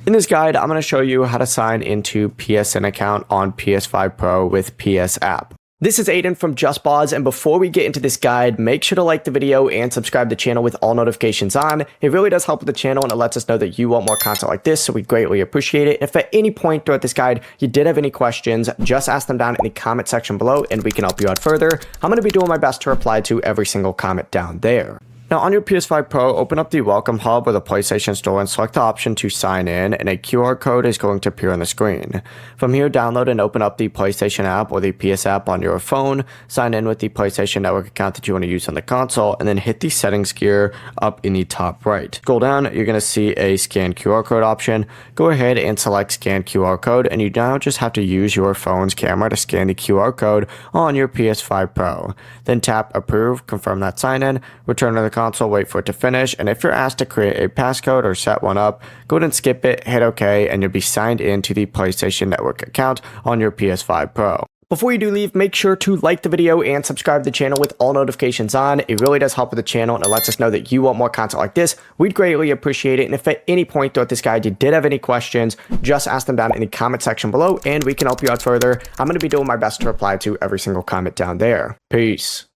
In this guide, I'm going to show you how to sign into PSN account on PS5 Pro with PS App. This is Aiden from JustBoz, and before we get into this guide, make sure to like the video and subscribe to the channel with all notifications on. It really does help with the channel and it lets us know that you want more content like this, so we greatly appreciate it. If at any point throughout this guide you did have any questions, just ask them down in the comment section below and we can help you out further. I'm going to be doing my best to reply to every single comment down there. Now on your PS5 Pro, open up the Welcome Hub or the PlayStation Store and select the option to sign in, and a QR code is going to appear on the screen. From here, download and open up the PlayStation app or the PS app on your phone, sign in with the PlayStation Network account that you want to use on the console, and then hit the settings gear up in the top right. Scroll down, you're going to see a scan QR code option. Go ahead and select scan QR code, and you now just have to use your phone's camera to scan the QR code on your PS5 Pro. Then tap approve, confirm that sign in, return to the console, wait for it to finish, and if you're asked to create a passcode or set one up, go ahead and skip it, hit OK, and you'll be signed into the PlayStation Network account on your PS5 Pro. Before you do leave, make sure to like the video and subscribe to the channel with all notifications on. It really does help with the channel and it lets us know that you want more content like this. We'd greatly appreciate it. And if at any point throughout this guide you did have any questions, just ask them down in the comment section below and we can help you out further. I'm going to be doing my best to reply to every single comment down there. Peace.